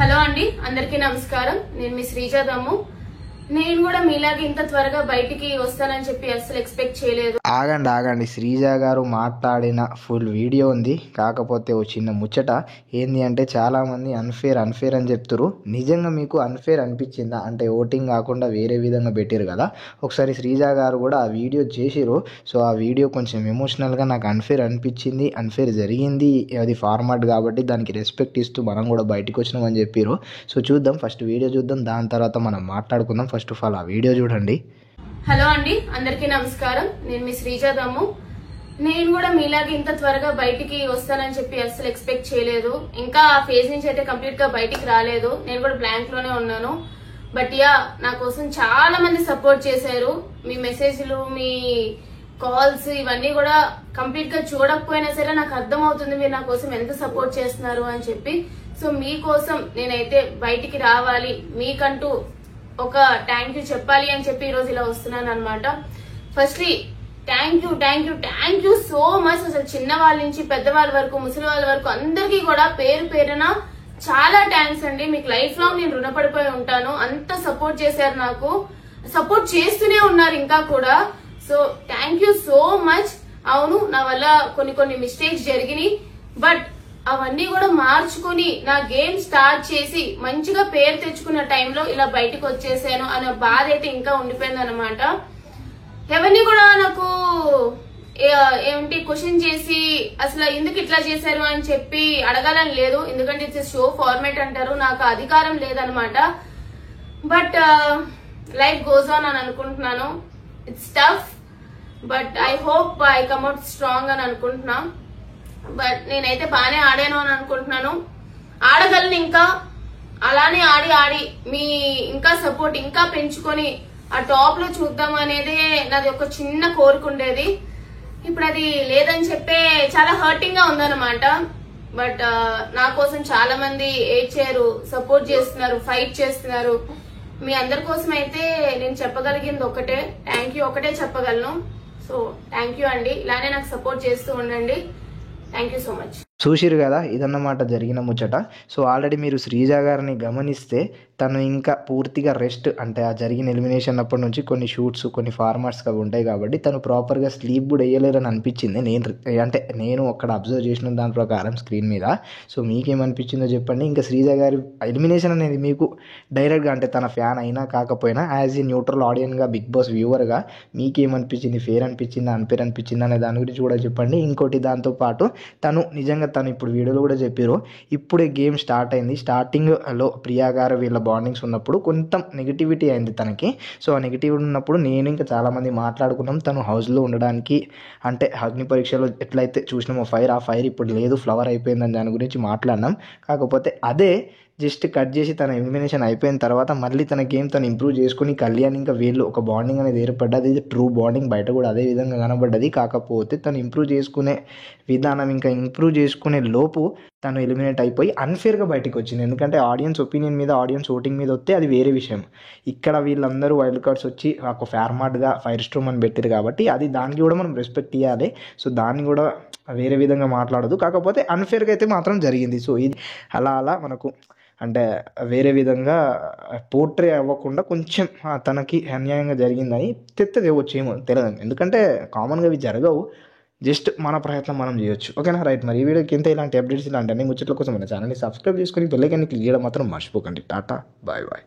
Hello అండి, అందరికీ నమస్కారం. నేను మీ శ్రీజాదమ్ము. నేను కూడా మీలాగే ఇంత త్వరగా బయటికి వస్తానని చెప్పి అసలు ఎక్స్పెక్ట్ చేయలేదు. ఆగండి శ్రీజ గారు మాట్లాడిన ఫుల్ వీడియో ఉంది. కాకపోతే ఓ చిన్న ముచ్చట ఏంది అంటే చాలామంది అన్ఫేర్ అని చెప్తారు. నిజంగా మీకు అన్ఫేర్ అనిపించిందా అంటే ఓటింగ్ కాకుండా వేరే విధంగా పెట్టారు కదా, ఒకసారి శ్రీజ గారు కూడా ఆ వీడియో చేసిరు. సో ఆ వీడియో కొంచెం ఎమోషనల్గా నాకు అన్ఫేర్ అనిపించింది, అన్ఫేర్ జరిగింది, అది ఫార్మాట్ కాబట్టి దానికి రెస్పెక్ట్ ఇస్తూ మనం కూడా బయటకు వచ్చినామని చెప్పారు. సో చూద్దాం, ఫస్ట్ వీడియో చూద్దాం, దాని తర్వాత మనం మాట్లాడుకుందాం. ఫస్ట్ ఆఫ్ ఆల్ ఆ వీడియో చూడండి. హలో అండి, అందరికీ నమస్కారం. నేను మీ శ్రీజాదమ్ము. నేను కూడా మీలాగే ఇంత త్వరగా బయటికి వస్తానని చెప్పి అసలు ఎక్స్పెక్ట్ చేయలేదు. ఇంకా ఆ ఫేజ్ నుంచి అయితే కంప్లీట్ గా బయటికి రాలేదు. నేను కూడా బ్లాంక్ లోనే ఉన్నాను. బట్ యా, నా కోసం చాలా మంది సపోర్ట్ చేశారు. మీ మెసేజ్లు, మీ కాల్స్ ఇవన్నీ కూడా కంప్లీట్ గా చూడకపోయినా సరే నాకు అర్థం అవుతుంది మీరు నా కోసం ఎంత సపోర్ట్ చేస్తున్నారు అని చెప్పి. సో మీకోసం నేనైతే బయటికి రావాలి, మీకంటూ ఒక థ్యాంక్ యూ చెప్పాలి అని చెప్పి ఈరోజు ఇలా వస్తున్నాను అనమాట. Firstly thank you so much. అసలు చిన్న వాళ్ళ నుంచి పెద్దవాళ్ళ వరకు, ముసలి వాళ్ళ వరకు అందరికీ కూడా పేరు పేరున చాలా థ్యాంక్స్ అండి. మీకు లైఫ్ లాంగ్ నేను రుణపడిపోయి ఉంటాను. అంత సపోర్ట్ చేశారు, నాకు సపోర్ట్ చేస్తూనే ఉన్నారు ఇంకా కూడా. So thank you so much. అవును, నా వల్ల కొన్ని మిస్టేక్స్ జరిగినాయి, బట్ అవన్నీ కూడా మార్చుకుని నా గేమ్ స్టార్ట్ చేసి మంచిగా పేరు తెచ్చుకున్న టైంలో ఇలా బయటకు వచ్చేసాను అనే బాధ అయితే ఇంకా ఉండిపోయింది అనమాట. ఎవరిని కూడా నాకు ఏమిటి క్వశ్చన్ చేసి అసలు ఎందుకు ఇట్లా చేశారు అని చెప్పి అడగాలని లేదు, ఎందుకంటే ఇట్స్ షో ఫార్మేట్ అంటారు, నాకు అధికారం లేదనమాట. బట్ లైఫ్ గోస్ ఆన్ అని అనుకుంటున్నాను. It's tough, but I hope I come out strong అని అనుకుంటున్నా. బట్ నేనైతే బాగానే ఆడాను అని అనుకుంటున్నాను. ఆడగలను ఇంకా, అలానే ఆడి మీ ఇంకా సపోర్ట్ ఇంకా పెంచుకొని ఆ టాప్ లో చూద్దాం అనేది నాది ఒక చిన్న కోరిక ఉండేది. ఇప్పుడు అది లేదని చెప్పే చాలా హర్టింగ్ గా ఉందన్నమాట. బట్ నా కోసం చాలా మంది ఏడ్చారు, సపోర్ట్ చేస్తున్నారు, ఫైట్ చేస్తున్నారు. మీ అందరి కోసం అయితే నేను చెప్పగలిగింది ఒకటే థ్యాంక్ యూ, ఒకటే చెప్పగలను. సో థ్యాంక్ యూ అండి, ఇలానే నాకు సపోర్ట్ చేస్తూ ఉండండి. Thank you so much. చూసిరు కదా, ఇదన్నమాట జరిగిన ముచ్చట. సో ఆల్రెడీ మీరు శ్రీజ గారిని గమనిస్తే తను ఇంకా పూర్తిగా రెస్ట్, అంటే ఆ జరిగిన ఎలిమినేషన్ అప్పటి నుంచి కొన్ని షూట్స్, కొన్ని ఫార్మాట్స్ అవి ఉంటాయి కాబట్టి తను ప్రాపర్గా స్లీప్ కూడా వేయలేరని అనిపించింది. నేను అక్కడ అబ్జర్వ్ చేసిన దాని ప్రకారం స్క్రీన్ మీద. సో మీకేమనిపించిందో చెప్పండి. ఇంకా శ్రీజ గారి ఎలిమినేషన్ అనేది మీకు డైరెక్ట్గా, అంటే తన ఫ్యాన్ అయినా కాకపోయినా యాజ్ ఏ న్యూట్రల్ ఆడియన్గా, బిగ్ బాస్ వ్యూవర్గా మీకేమనిపించింది? ఫేర్ అనిపించిందా, అన్ఫేర్ అనిపించిందా అనే దాని గురించి కూడా చెప్పండి. ఇంకోటి, దాంతోపాటు తను ఇప్పుడు వీడియోలో కూడా చెప్పారు, ఇప్పుడే గేమ్ స్టార్ట్ అయింది, స్టార్టింగ్లో ప్రియా గారు వీళ్ళ బాండింగ్స్ ఉన్నప్పుడు కొంత నెగిటివిటీ అయింది తనకి. సో ఆ నెగిటివిటీ ఉన్నప్పుడు నేను ఇంకా చాలామంది మాట్లాడుకున్నాం, తను హౌస్లో ఉండడానికి, అంటే అగ్ని పరీక్షలో ఎట్లయితే చూసినామో ఆ ఫైర్ ఇప్పుడు లేదు, ఫ్లవర్ అయిపోయిందని దాని గురించి మాట్లాడినాం. కాకపోతే అదే జస్ట్ కట్ చేసి తన ఎలిమినేషన్ అయిపోయిన తర్వాత మళ్ళీ తన గేమ్ తను ఇంప్రూవ్ చేసుకుని కళ్యాణ్ ఇంకా వీళ్ళు ఒక బాండింగ్ అనేది ఏర్పడ్డది. ఇది ట్రూ బాండింగ్, బయట కూడా అదే విధంగా కనబడ్డది. కాకపోతే తను ఇంప్రూవ్ చేసుకునే విధానం, ఇంకా ఇంప్రూవ్ చేసుకునే లోపు తను ఎలిమినేట్ అయిపోయి అన్ఫేర్గా బయటకు వచ్చింది. ఎందుకంటే ఆడియన్స్ ఒపీనియన్ మీద, ఆడియన్స్ ఓటింగ్ మీద వస్తే అది వేరే విషయం. ఇక్కడ వీళ్ళందరూ వైల్డ్ కార్డ్స్ వచ్చి ఒక ఫార్మాట్గా ఫైర్ స్ట్రోమ్ అని పెట్టారు కాబట్టి అది దానికి కూడా మనం రెస్పెక్ట్ ఇవ్వాలి. సో దాన్ని కూడా వేరే విధంగా మాట్లాడదు. కాకపోతే అన్ఫేర్గా అయితే మాత్రం జరిగింది. సో ఇది అలా మనకు అంటే వేరే విధంగా పోర్ట్రే అవ్వకుండా కొంచెం తనకి అన్యాయంగా జరిగిందని తెత్తది వచ్చేమో తెలియదు, ఎందుకంటే కామన్గా అవి జరగవు. జస్ట్ మన ప్రయత్నం మనం చేయొచ్చు. ఓకేనా, రైట్. మరి ఈ వీడియోకి ఎంత ఇలాంటి అప్డేట్స్, ఇలాంటి అన్ని ముచ్చట్ల కోసం మన ఛానల్ని సబ్స్క్రైబ్ చేసుకొని బెల్ ఐకాన్ని క్లిక్ చేయడం మాత్రం మర్చిపోకండి. Tata, bye bye.